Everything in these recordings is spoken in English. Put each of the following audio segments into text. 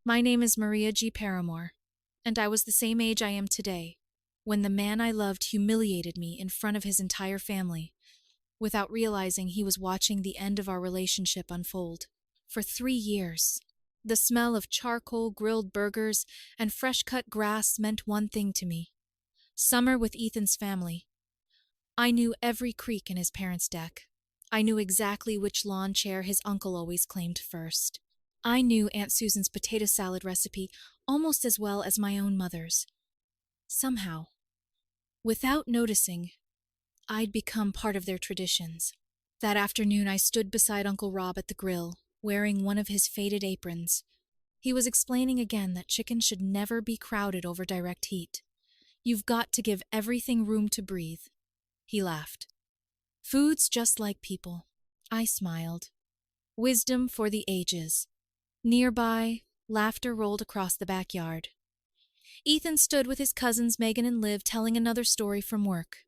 My name is Maria G. Paramore, and I was the same age I am today when the man I loved humiliated me in front of his entire family, without realizing he was watching the end of our relationship unfold. For 3 years, the smell of charcoal, grilled burgers, and fresh-cut grass meant one thing to me: summer with Ethan's family. I knew every creak in his parents' deck. I knew exactly which lawn chair his uncle always claimed first. I knew Aunt Susan's potato salad recipe almost as well as my own mother's. Somehow, without noticing, I'd become part of their traditions. That afternoon I stood beside Uncle Rob at the grill, wearing one of his faded aprons. He was explaining again that chicken should never be crowded over direct heat. You've got to give everything room to breathe. He laughed. Food's just like people. I smiled. Wisdom for the ages. Nearby, laughter rolled across the backyard. Ethan stood with his cousins Megan and Liv telling another story from work.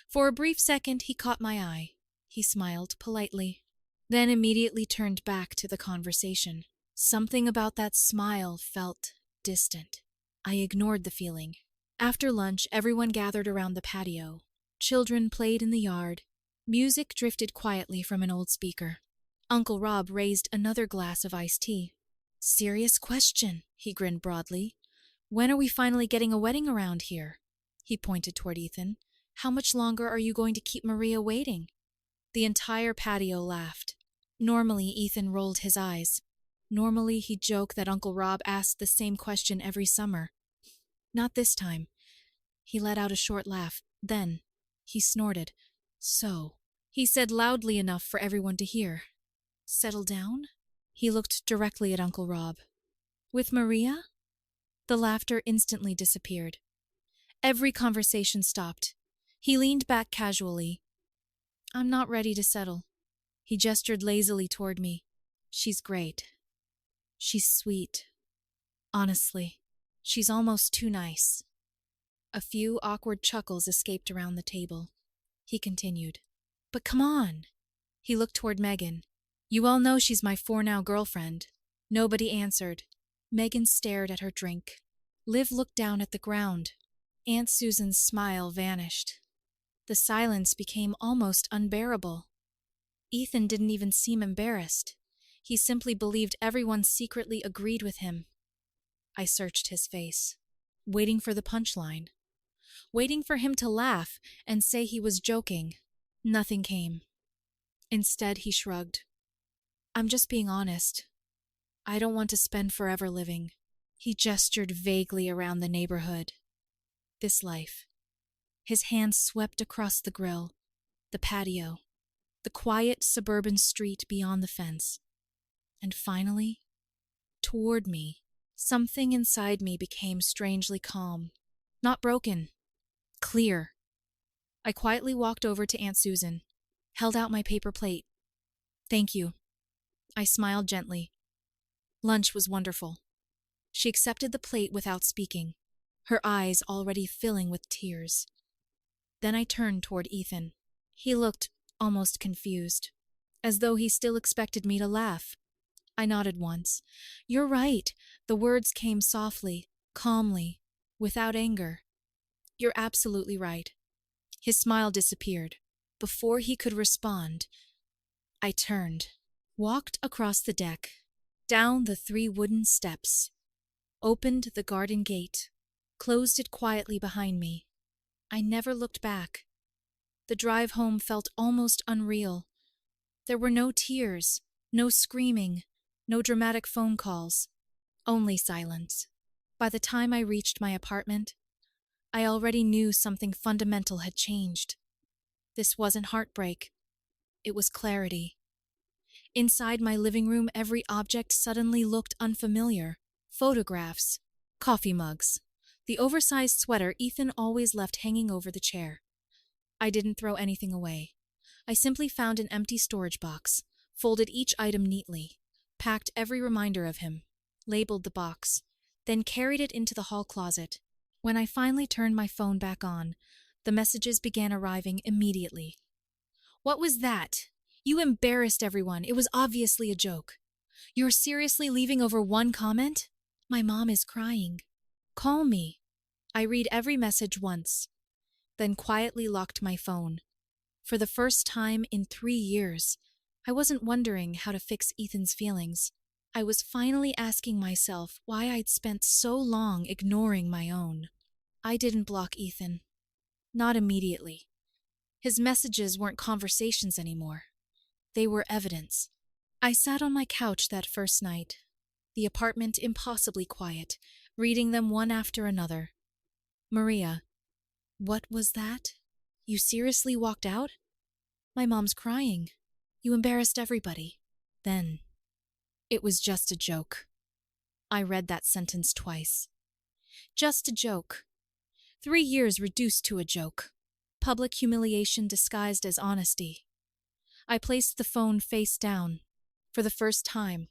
For a brief second, he caught my eye. He smiled politely, then immediately turned back to the conversation. Something about that smile felt distant. I ignored the feeling. After lunch, everyone gathered around the patio. Children played in the yard. Music drifted quietly from an old speaker. Uncle Rob raised another glass of iced tea. Serious question, he grinned broadly. When are we finally getting a wedding around here? He pointed toward Ethan. How much longer are you going to keep Maria waiting? The entire patio laughed. Normally, Ethan rolled his eyes. Normally, he'd joke that Uncle Rob asked the same question every summer. Not this time. He let out a short laugh. Then, he snorted. So, he said loudly enough for everyone to hear. Settle down? He looked directly at Uncle Rob. With Maria? The laughter instantly disappeared. Every conversation stopped. He leaned back casually. I'm not ready to settle. He gestured lazily toward me. She's great. She's sweet. Honestly, she's almost too nice. A few awkward chuckles escaped around the table. He continued. But come on. He looked toward Megan. You all know she's my for-now girlfriend. Nobody answered. Megan stared at her drink. Liv looked down at the ground. Aunt Susan's smile vanished. The silence became almost unbearable. Ethan didn't even seem embarrassed. He simply believed everyone secretly agreed with him. I searched his face, waiting for the punchline, waiting for him to laugh and say he was joking. Nothing came. Instead, he shrugged. I'm just being honest. I don't want to spend forever living. He gestured vaguely around the neighborhood. This life. His hand swept across the grill, the patio, the quiet suburban street beyond the fence. And finally, toward me, something inside me became strangely calm. Not broken. Clear. I quietly walked over to Aunt Susan, held out my paper plate. Thank you. I smiled gently. Lunch was wonderful. She accepted the plate without speaking, her eyes already filling with tears. Then I turned toward Ethan. He looked almost confused, as though he still expected me to laugh. I nodded once. You're right. The words came softly, calmly, without anger. You're absolutely right. His smile disappeared. Before he could respond, I turned, walked across the deck, down the 3 wooden steps, opened the garden gate, closed it quietly behind me. I never looked back. The drive home felt almost unreal. There were no tears, no screaming, no dramatic phone calls, only silence. By the time I reached my apartment, I already knew something fundamental had changed. This wasn't heartbreak. It was clarity. Inside my living room, every object suddenly looked unfamiliar. Photographs, coffee mugs, the oversized sweater Ethan always left hanging over the chair. I didn't throw anything away. I simply found an empty storage box, folded each item neatly, packed every reminder of him, labeled the box, then carried it into the hall closet. When I finally turned my phone back on, the messages began arriving immediately. What was that? You embarrassed everyone. It was obviously a joke. You're seriously leaving over one comment? My mom is crying. Call me. I read every message once, then quietly locked my phone. For the first time in 3 years, I wasn't wondering how to fix Ethan's feelings. I was finally asking myself why I'd spent so long ignoring my own. I didn't block Ethan. Not immediately. His messages weren't conversations anymore. They were evidence. I sat on my couch that first night, the apartment impossibly quiet, reading them one after another. Maria, what was that? You seriously walked out? My mom's crying. You embarrassed everybody. Then, it was just a joke. I read that sentence twice. Just a joke. 3 years reduced to a joke. Public humiliation disguised as honesty. I placed the phone face down. For the first time,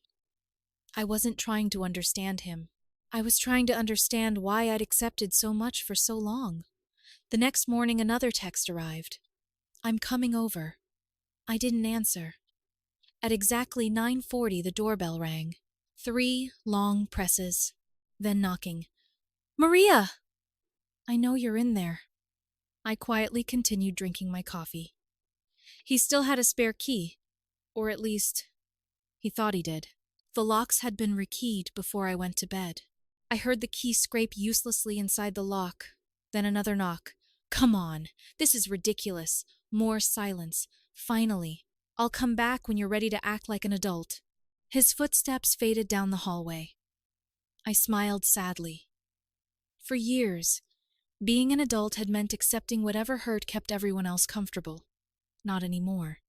I wasn't trying to understand him. I was trying to understand why I'd accepted so much for so long. The next morning, another text arrived. I'm coming over. I didn't answer. At exactly 9:40, the doorbell rang. 3 long presses, then knocking. Maria! I know you're in there. I quietly continued drinking my coffee. He still had a spare key, or at least, he thought he did. The locks had been rekeyed before I went to bed. I heard the key scrape uselessly inside the lock, then another knock. Come on, this is ridiculous. More silence. Finally, I'll come back when you're ready to act like an adult. His footsteps faded down the hallway. I smiled sadly. For years, being an adult had meant accepting whatever hurt kept everyone else comfortable. Not anymore.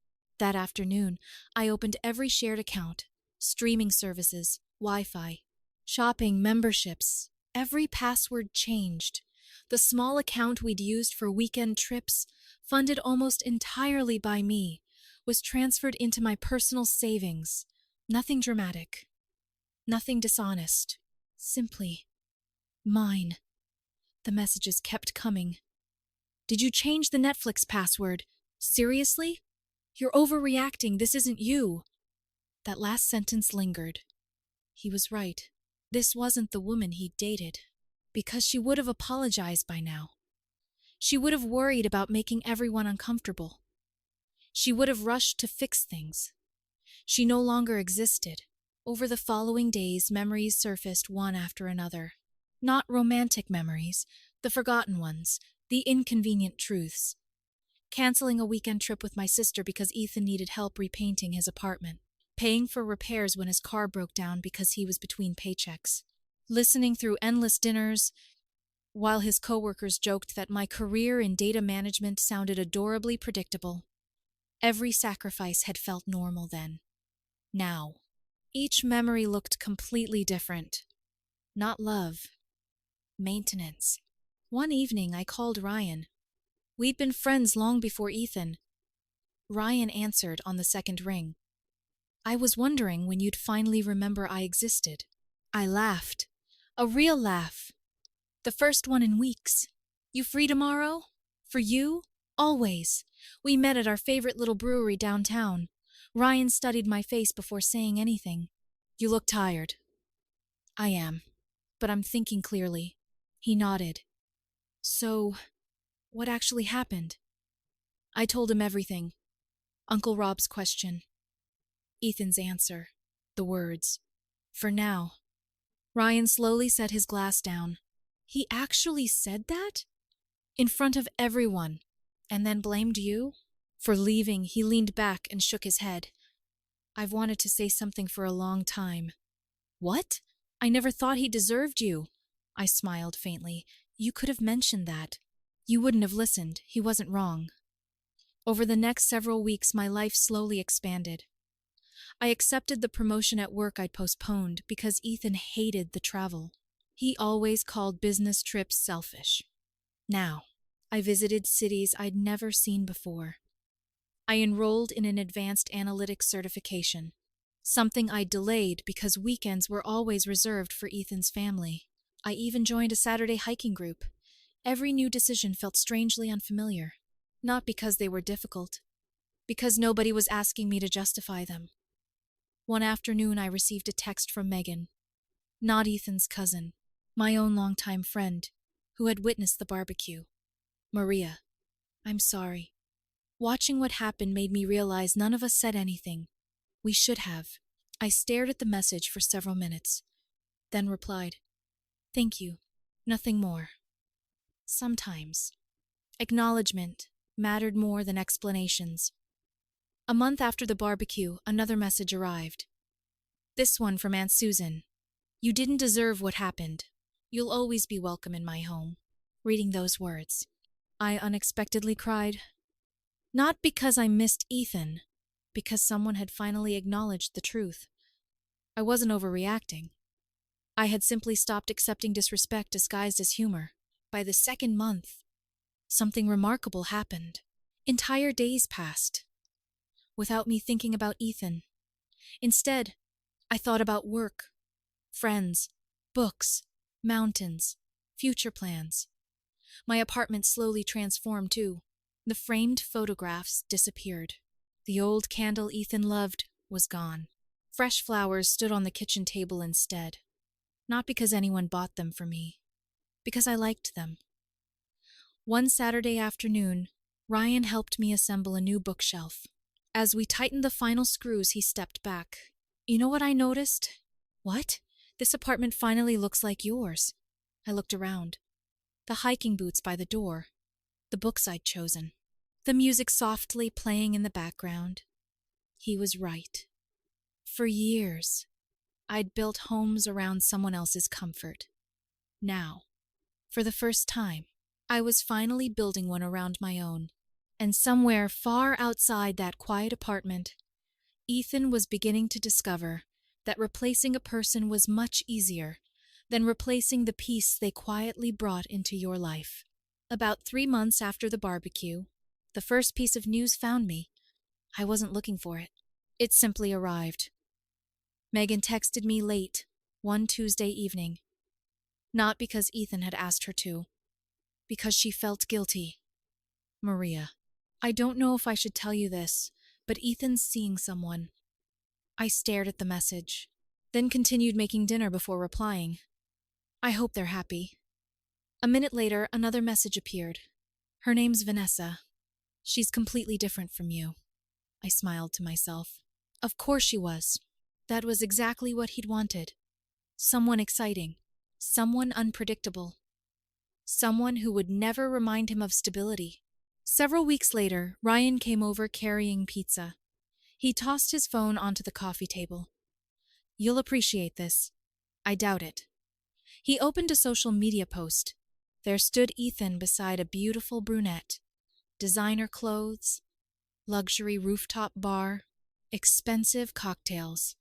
That afternoon, I opened every shared account, streaming services, Wi-Fi, shopping, memberships. Every password changed. The small account we'd used for weekend trips, funded almost entirely by me, was transferred into my personal savings. Nothing dramatic. Nothing dishonest. Simply mine. The messages kept coming. Did you change the Netflix password? Seriously? You're overreacting. This isn't you. That last sentence lingered. He was right. This wasn't the woman he'd dated. Because she would have apologized by now. She would have worried about making everyone uncomfortable. She would have rushed to fix things. She no longer existed. Over the following days, memories surfaced one after another. Not romantic memories, the forgotten ones, the inconvenient truths. Canceling a weekend trip with my sister because Ethan needed help repainting his apartment. Paying for repairs when his car broke down because he was between paychecks. Listening through endless dinners, while his coworkers joked that my career in data management sounded adorably predictable. Every sacrifice had felt normal then. Now, each memory looked completely different. Not love. Maintenance. One evening, I called Ryan. We'd been friends long before Ethan. Ryan answered on the second ring. I was wondering when you'd finally remember I existed. I laughed. A real laugh. The first one in weeks. You free tomorrow? For you? Always. We met at our favorite little brewery downtown. Ryan studied my face before saying anything. You look tired. I am, but I'm thinking clearly. He nodded. So, what actually happened? I told him everything. Uncle Rob's question. Ethan's answer. The words. For now. Ryan slowly set his glass down. He actually said that? In front of everyone. And then blamed you? For leaving, he leaned back and shook his head. I've wanted to say something for a long time. What? I never thought he deserved you. I smiled faintly. You could have mentioned that. You wouldn't have listened. He wasn't wrong. Over the next several weeks, my life slowly expanded. I accepted the promotion at work I'd postponed because Ethan hated the travel. He always called business trips selfish. Now, I visited cities I'd never seen before. I enrolled in an advanced analytics certification, something I'd delayed because weekends were always reserved for Ethan's family. I even joined a Saturday hiking group. Every new decision felt strangely unfamiliar. Not because they were difficult, because nobody was asking me to justify them. One afternoon, I received a text from Megan. Not Ethan's cousin, my own longtime friend, who had witnessed the barbecue. Maria, I'm sorry. Watching what happened made me realize none of us said anything. We should have. I stared at the message for several minutes, then replied, Thank you. Nothing more. Sometimes acknowledgement mattered more than explanations. A month after the barbecue, another message arrived. This one from Aunt Susan. You didn't deserve what happened. You'll always be welcome in my home. Reading those words, I unexpectedly cried. Not because I missed Ethan, because someone had finally acknowledged the truth. I wasn't overreacting. I had simply stopped accepting disrespect disguised as humor. By the second month, something remarkable happened. Entire days passed without me thinking about Ethan. Instead, I thought about work, friends, books, mountains, future plans. My apartment slowly transformed too. The framed photographs disappeared. The old candle Ethan loved was gone. Fresh flowers stood on the kitchen table instead. Not because anyone bought them for me, because I liked them. One Saturday afternoon, Ryan helped me assemble a new bookshelf. As we tightened the final screws, he stepped back. You know what I noticed? What? This apartment finally looks like yours. I looked around. The hiking boots by the door. The books I'd chosen. The music softly playing in the background. He was right. For years, I'd built homes around someone else's comfort. Now, for the first time, I was finally building one around my own. And somewhere far outside that quiet apartment, Ethan was beginning to discover that replacing a person was much easier than replacing the peace they quietly brought into your life. About 3 months after the barbecue, the first piece of news found me. I wasn't looking for it. It simply arrived. Megan texted me late, one Tuesday evening. Not because Ethan had asked her to, because she felt guilty. Maria, I don't know if I should tell you this, but Ethan's seeing someone. I stared at the message, then continued making dinner before replying. I hope they're happy. A minute later, another message appeared. Her name's Vanessa. She's completely different from you. I smiled to myself. Of course she was. That was exactly what he'd wanted. Someone exciting. Someone unpredictable. Someone who would never remind him of stability. Several weeks later, Ryan came over carrying pizza. He tossed his phone onto the coffee table. You'll appreciate this. I doubt it. He opened a social media post. There stood Ethan beside a beautiful brunette. Designer clothes, luxury rooftop bar, expensive cocktails.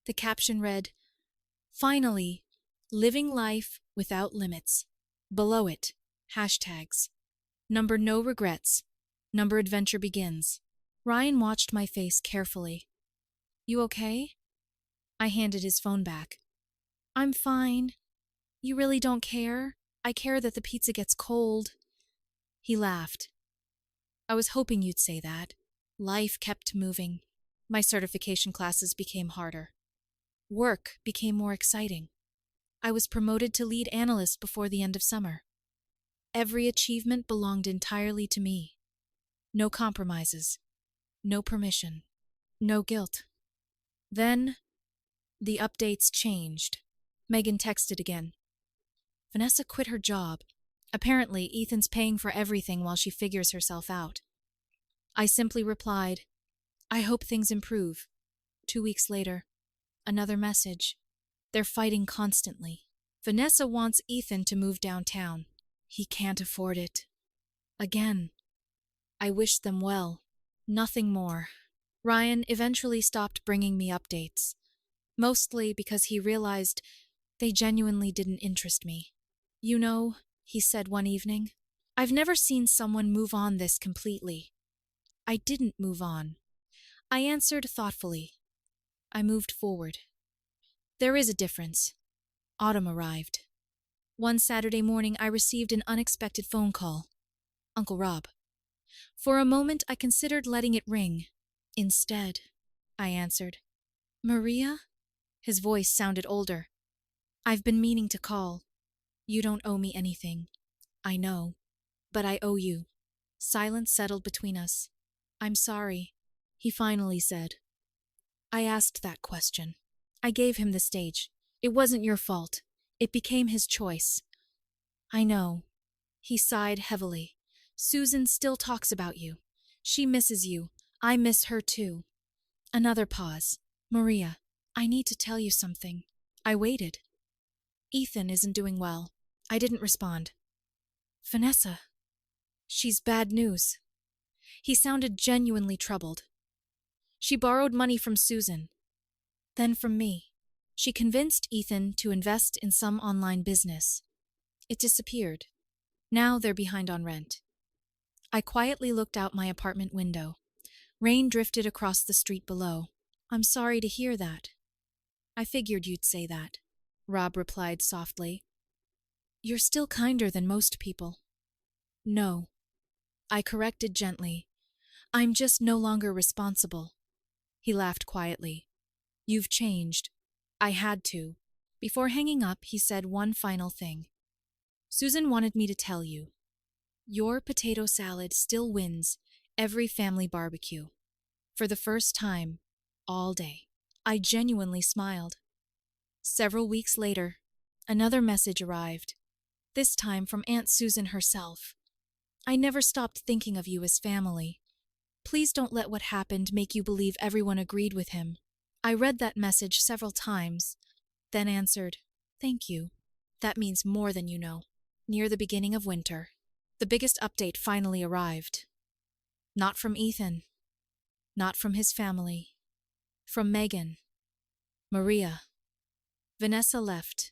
The caption read, Finally, living life without limits. Below it, hashtags. Number no regrets. Number adventure begins. Ryan watched my face carefully. You okay? I handed his phone back. I'm fine. You really don't care? I care that the pizza gets cold. He laughed. I was hoping you'd say that. Life kept moving. My certification classes became harder. Work became more exciting. I was promoted to lead analyst before the end of summer. Every achievement belonged entirely to me. No compromises. No permission. No guilt. Then, the updates changed. Megan texted again. Vanessa quit her job. Apparently, Ethan's paying for everything while she figures herself out. I simply replied, I hope things improve. 2 weeks later, another message. They're fighting constantly. Vanessa wants Ethan to move downtown. He can't afford it. Again. I wished them well. Nothing more. Ryan eventually stopped bringing me updates. Mostly because he realized they genuinely didn't interest me. You know, he said one evening, I've never seen someone move on this completely. I didn't move on. I answered thoughtfully. I moved forward. There is a difference. Autumn arrived. One Saturday morning, I received an unexpected phone call. Uncle Rob. For a moment, I considered letting it ring. Instead, I answered. Maria? His voice sounded older. I've been meaning to call. You don't owe me anything. I know. But I owe you. Silence settled between us. I'm sorry, he finally said. I asked that question. I gave him the stage. It wasn't your fault. It became his choice. I know. He sighed heavily. Susan still talks about you. She misses you. I miss her too. Another pause. Maria, I need to tell you something. I waited. Ethan isn't doing well. I didn't respond. Vanessa. She's bad news. He sounded genuinely troubled. She borrowed money from Susan, then from me. She convinced Ethan to invest in some online business. It disappeared. Now they're behind on rent. I quietly looked out my apartment window. Rain drifted across the street below. I'm sorry to hear that. I figured you'd say that, Rob replied softly. You're still kinder than most people. No, I corrected gently. I'm just no longer responsible. He laughed quietly. You've changed. I had to. Before hanging up, he said one final thing. Susan wanted me to tell you. Your potato salad still wins every family barbecue. For the first time, all day. I genuinely smiled. Several weeks later, another message arrived. This time from Aunt Susan herself. I never stopped thinking of you as family. Please don't let what happened make you believe everyone agreed with him. I read that message several times, then answered, Thank you. That means more than you know. Near the beginning of winter, the biggest update finally arrived. Not from Ethan. Not from his family. From Megan. Maria. Vanessa left.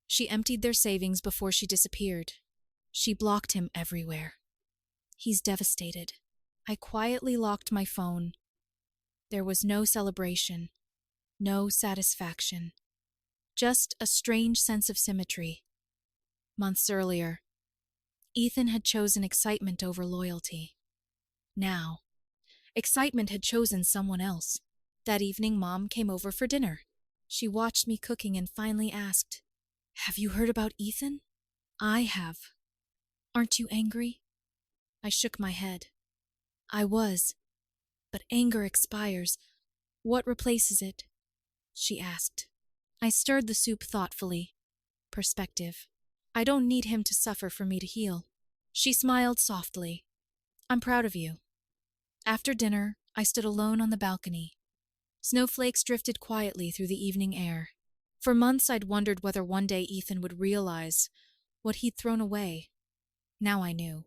She emptied their savings before she disappeared. She blocked him everywhere. He's devastated. I quietly locked my phone. There was no celebration, no satisfaction, just a strange sense of symmetry. Months earlier, Ethan had chosen excitement over loyalty. Now, excitement had chosen someone else. That evening, Mom came over for dinner. She watched me cooking and finally asked, Have you heard about Ethan? I have. Aren't you angry? I shook my head. I was. But anger expires. What replaces it? She asked. I stirred the soup thoughtfully. Perspective. I don't need him to suffer for me to heal. She smiled softly. I'm proud of you. After dinner, I stood alone on the balcony. Snowflakes drifted quietly through the evening air. For months I'd wondered whether one day Ethan would realize what he'd thrown away. Now I knew.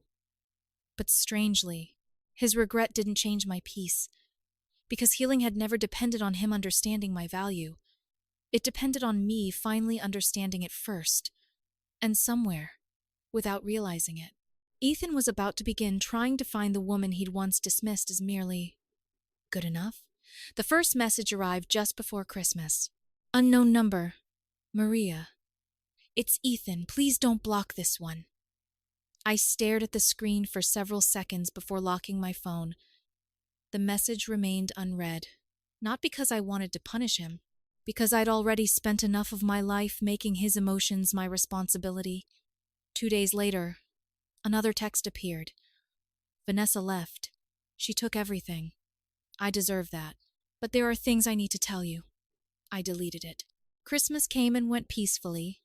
But strangely, his regret didn't change my peace, because healing had never depended on him understanding my value. It depended on me finally understanding it first, and somewhere, without realizing it. Ethan was about to begin trying to find the woman he'd once dismissed as merely good enough. The first message arrived just before Christmas. Unknown number. Maria. It's Ethan. Please don't block this one. I stared at the screen for several seconds before locking my phone. The message remained unread. Not because I wanted to punish him, because I'd already spent enough of my life making his emotions my responsibility. 2 days later, another text appeared. Vanessa left. She took everything. I deserve that. But there are things I need to tell you. I deleted it. Christmas came and went peacefully.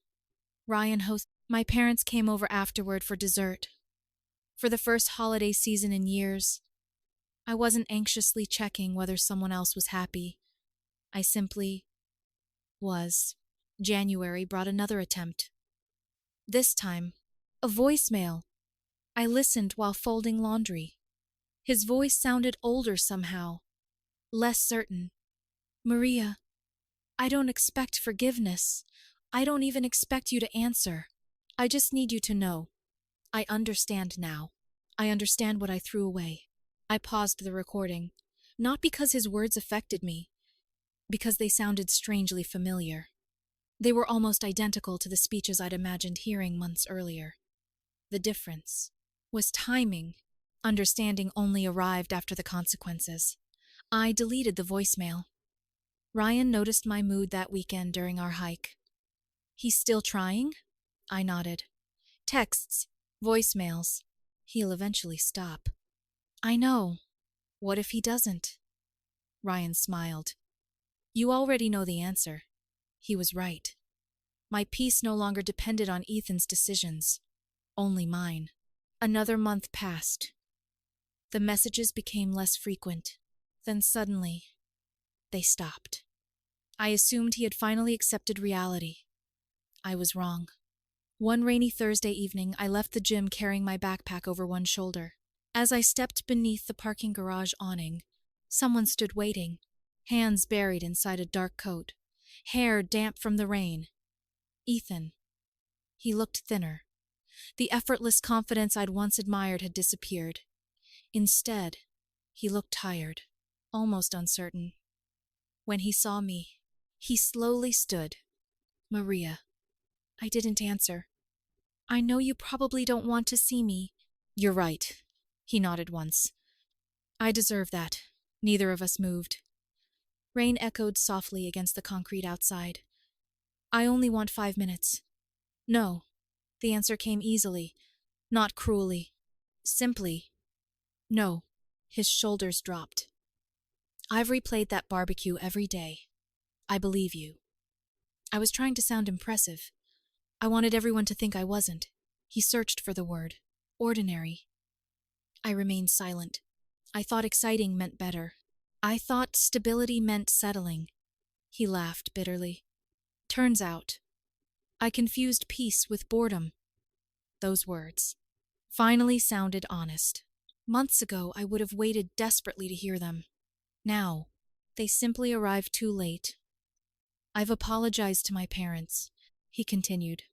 My parents came over afterward for dessert. For the first holiday season in years, I wasn't anxiously checking whether someone else was happy. I simply was. January brought another attempt. This time, a voicemail. I listened while folding laundry. His voice sounded older somehow, less certain. Maria, I don't expect forgiveness. I don't even expect you to answer. I just need you to know. I understand now. I understand what I threw away. I paused the recording, not because his words affected me, because they sounded strangely familiar. They were almost identical to the speeches I'd imagined hearing months earlier. The difference was timing. Understanding only arrived after the consequences. I deleted the voicemail. Ryan noticed my mood that weekend during our hike. He's still trying? I nodded. Texts, voicemails. He'll eventually stop. I know. What if he doesn't? Ryan smiled. You already know the answer. He was right. My peace no longer depended on Ethan's decisions, only mine. Another month passed. The messages became less frequent. Then suddenly, they stopped. I assumed he had finally accepted reality. I was wrong. One rainy Thursday evening, I left the gym carrying my backpack over one shoulder. As I stepped beneath the parking garage awning, someone stood waiting, hands buried inside a dark coat, hair damp from the rain. Ethan. He looked thinner. The effortless confidence I'd once admired had disappeared. Instead, he looked tired, almost uncertain. When he saw me, he slowly stood. Maria. I didn't answer. I know you probably don't want to see me. You're right. He nodded once. I deserve that. Neither of us moved. Rain echoed softly against the concrete outside. I only want 5 minutes. No. The answer came easily, not cruelly. Simply, no. His shoulders dropped. I've replayed that barbecue every day. I believe you. I was trying to sound impressive. I wanted everyone to think I wasn't. He searched for the word. Ordinary. I remained silent. I thought exciting meant better. I thought stability meant settling. He laughed bitterly. Turns out, I confused peace with boredom. Those words finally sounded honest. Months ago, I would have waited desperately to hear them. Now, they simply arrived too late. I've apologized to my parents, he continued.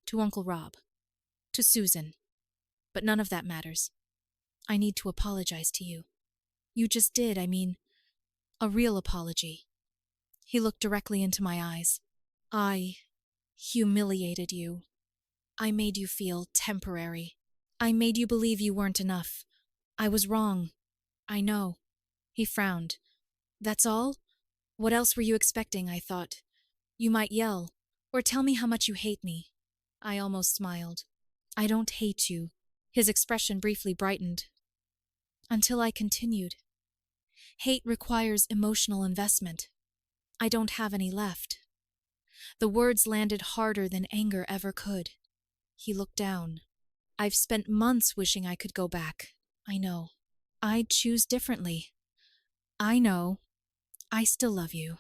To Uncle Rob. To Susan. But none of that matters. I need to apologize to you. You just did, a real apology. He looked directly into my eyes. I humiliated you. I made you feel temporary. I made you believe you weren't enough. I was wrong. I know. He frowned. That's all? What else were you expecting, I thought? You might yell, or tell me how much you hate me. I almost smiled. I don't hate you. His expression briefly brightened. Until I continued. Hate requires emotional investment. I don't have any left. The words landed harder than anger ever could. He looked down. I've spent months wishing I could go back. I know. I'd choose differently. I know. I still love you.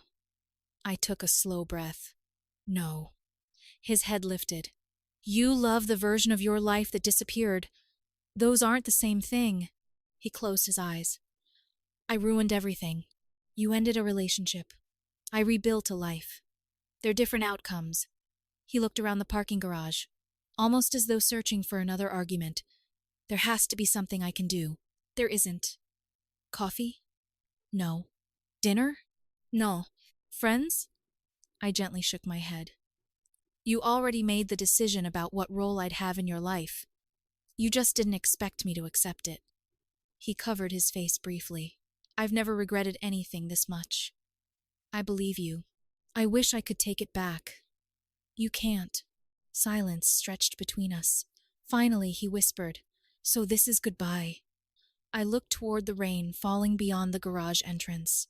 I took a slow breath. No. His head lifted. You love the version of your life that disappeared. Those aren't the same thing. He closed his eyes. I ruined everything. You ended a relationship. I rebuilt a life. They're different outcomes. He looked around the parking garage, almost as though searching for another argument. There has to be something I can do. There isn't. Coffee? No. Dinner? No. Friends? I gently shook my head. You already made the decision about what role I'd have in your life. You just didn't expect me to accept it. He covered his face briefly. I've never regretted anything this much. I believe you. I wish I could take it back. You can't. Silence stretched between us. Finally, he whispered, So this is goodbye. I looked toward the rain falling beyond the garage entrance.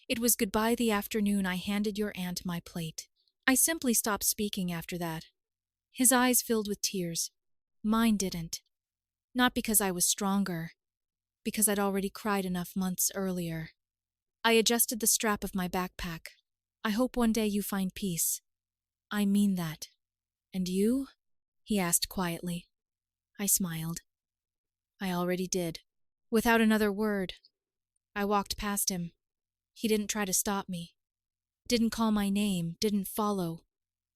It was goodbye the afternoon I handed your aunt my plate. I simply stopped speaking after that. His eyes filled with tears. Mine didn't. Not because I was stronger, because I'd already cried enough months earlier. I adjusted the strap of my backpack. I hope one day you find peace. I mean that. And you? He asked quietly. I smiled. I already did. Without another word, I walked past him. He didn't try to stop me. Didn't call my name, didn't follow.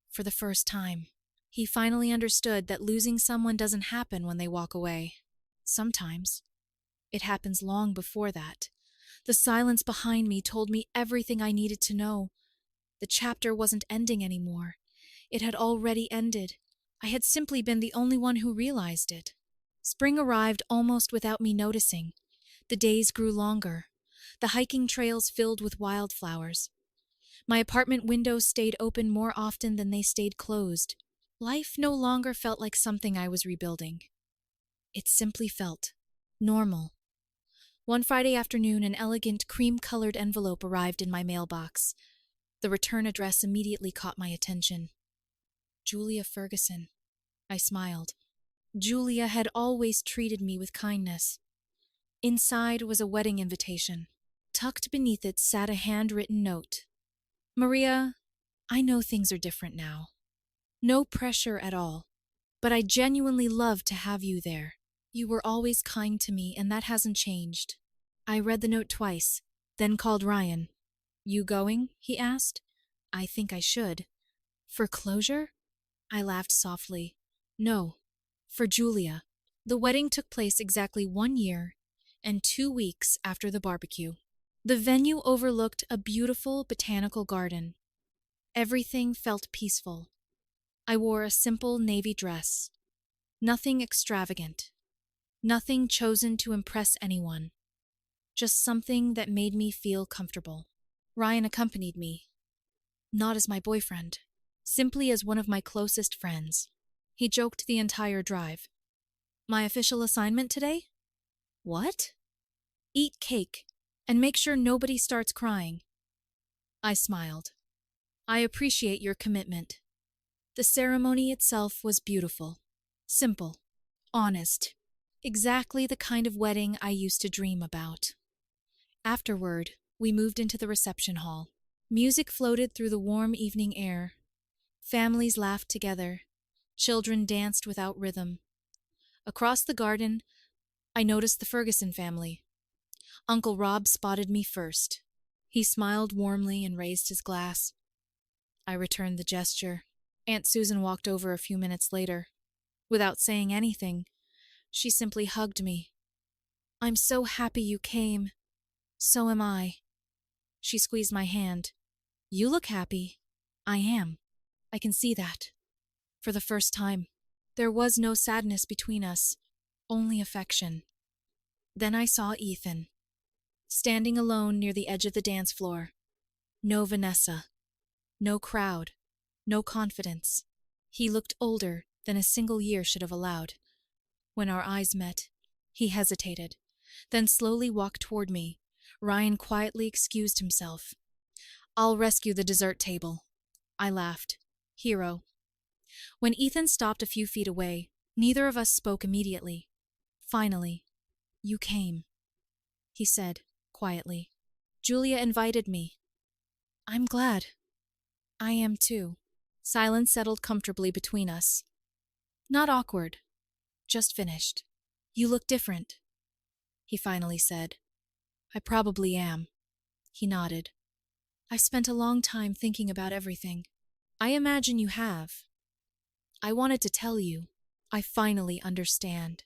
For the first time, he finally understood that losing someone doesn't happen when they walk away. Sometimes. It happens long before that. The silence behind me told me everything I needed to know. The chapter wasn't ending anymore. It had already ended. I had simply been the only one who realized it. Spring arrived almost without me noticing. The days grew longer. The hiking trails filled with wildflowers. My apartment windows stayed open more often than they stayed closed. Life no longer felt like something I was rebuilding. It simply felt normal. One Friday afternoon, an elegant cream-colored envelope arrived in my mailbox. The return address immediately caught my attention. Julia Ferguson. I smiled. Julia had always treated me with kindness. Inside was a wedding invitation. Tucked beneath it sat a handwritten note. Maria, I know things are different now. No pressure at all. But I genuinely love to have you there. You were always kind to me, and that hasn't changed. I read the note twice, then called Ryan. You going? He asked. I think I should. For closure? I laughed softly. No, for Julia. The wedding took place exactly 1 year and 2 weeks after the barbecue. The venue overlooked a beautiful botanical garden. Everything felt peaceful. I wore a simple navy dress. Nothing extravagant. Nothing chosen to impress anyone. Just something that made me feel comfortable. Ryan accompanied me. Not as my boyfriend. Simply as one of my closest friends. He joked the entire drive. My official assignment today? What? Eat cake and make sure nobody starts crying. I smiled. I appreciate your commitment. The ceremony itself was beautiful, simple, honest, exactly the kind of wedding I used to dream about. Afterward, we moved into the reception hall. Music floated through the warm evening air. Families laughed together. Children danced without rhythm. Across the garden, I noticed the Ferguson family. Uncle Rob spotted me first. He smiled warmly and raised his glass. I returned the gesture. Aunt Susan walked over a few minutes later. Without saying anything, she simply hugged me. I'm so happy you came. So am I. She squeezed my hand. You look happy. I am. I can see that. For the first time, there was no sadness between us, only affection. Then I saw Ethan, standing alone near the edge of the dance floor. No Vanessa. No crowd. No confidence. He looked older than a single year should have allowed. When our eyes met, he hesitated, then slowly walked toward me. Ryan quietly excused himself. I'll rescue the dessert table. I laughed. Hero. When Ethan stopped a few feet away, neither of us spoke immediately. Finally, you came, he said, quietly. Julia invited me. I'm glad. I am too. Silence settled comfortably between us. Not awkward, just finished. You look different, he finally said. I probably am. He nodded. I've spent a long time thinking about everything. I imagine you have. I wanted to tell you. I finally understand.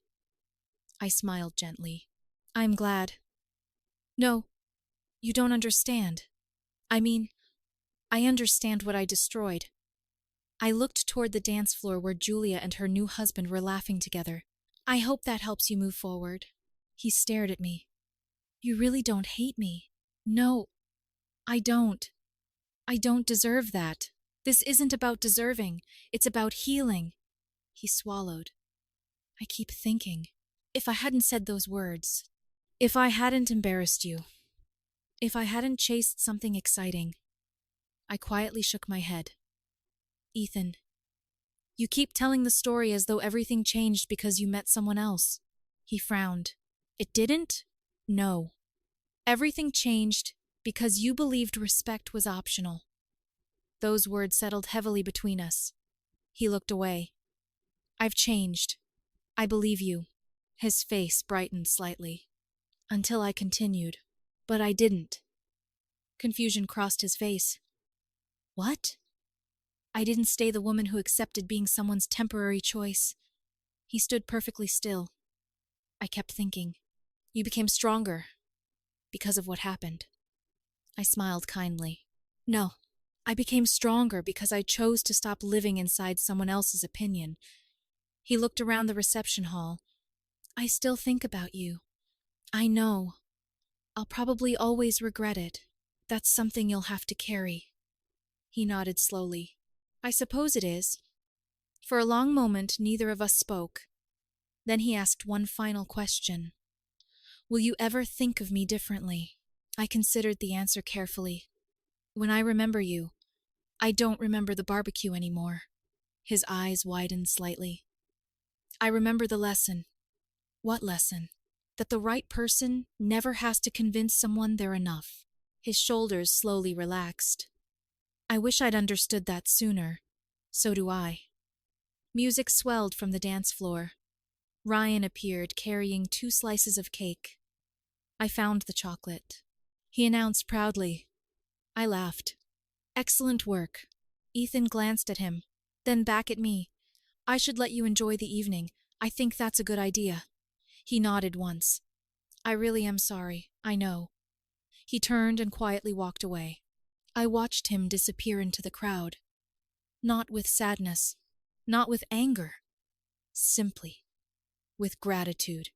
I smiled gently. I'm glad. No, you don't understand. I mean, I understand what I destroyed. I looked toward the dance floor where Julia and her new husband were laughing together. I hope that helps you move forward. He stared at me. You really don't hate me. No, I don't. I don't deserve that. This isn't about deserving. It's about healing. He swallowed. I keep thinking, if I hadn't said those words, if I hadn't embarrassed you, if I hadn't chased something exciting. I quietly shook my head. Ethan, you keep telling the story as though everything changed because you met someone else. He frowned. It didn't? No. Everything changed because you believed respect was optional. Those words settled heavily between us. He looked away. I've changed. I believe you. His face brightened slightly. Until I continued. But I didn't. Confusion crossed his face. What? I didn't stay the woman who accepted being someone's temporary choice. He stood perfectly still. I kept thinking. You became stronger. Because of what happened. I smiled kindly. No, I became stronger because I chose to stop living inside someone else's opinion. He looked around the reception hall. I still think about you. I know. I'll probably always regret it. That's something you'll have to carry. He nodded slowly. I suppose it is. For a long moment, neither of us spoke. Then he asked one final question. Will you ever think of me differently? I considered the answer carefully. When I remember you, I don't remember the barbecue anymore. His eyes widened slightly. I remember the lesson. What lesson? That the right person never has to convince someone they're enough. His shoulders slowly relaxed. I wish I'd understood that sooner. So do I. Music swelled from the dance floor. Ryan appeared carrying 2 slices of cake. I found the chocolate. He announced proudly. I laughed. Excellent work. Ethan glanced at him, then back at me. I should let you enjoy the evening. I think that's a good idea. He nodded once. I really am sorry, I know. He turned and quietly walked away. I watched him disappear into the crowd. Not with sadness, not with anger. Simply with gratitude.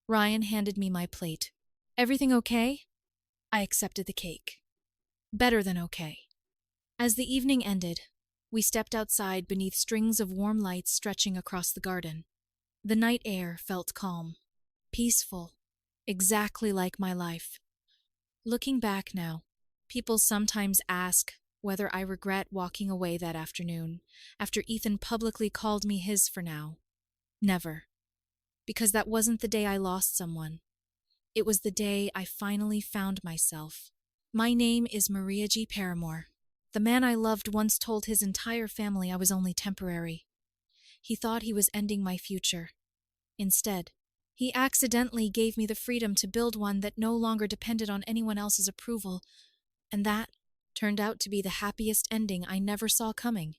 Ryan handed me my plate. Everything okay? I accepted the cake. Better than okay. As the evening ended, we stepped outside beneath strings of warm lights stretching across the garden. The night air felt calm, peaceful, exactly like my life. Looking back now, people sometimes ask whether I regret walking away that afternoon, after Ethan publicly called me his for now. Never. Because that wasn't the day I lost someone. It was the day I finally found myself. My name is Maria G. Paramore. The man I loved once told his entire family I was only temporary. He thought he was ending my future. Instead, he accidentally gave me the freedom to build one that no longer depended on anyone else's approval, and that turned out to be the happiest ending I never saw coming.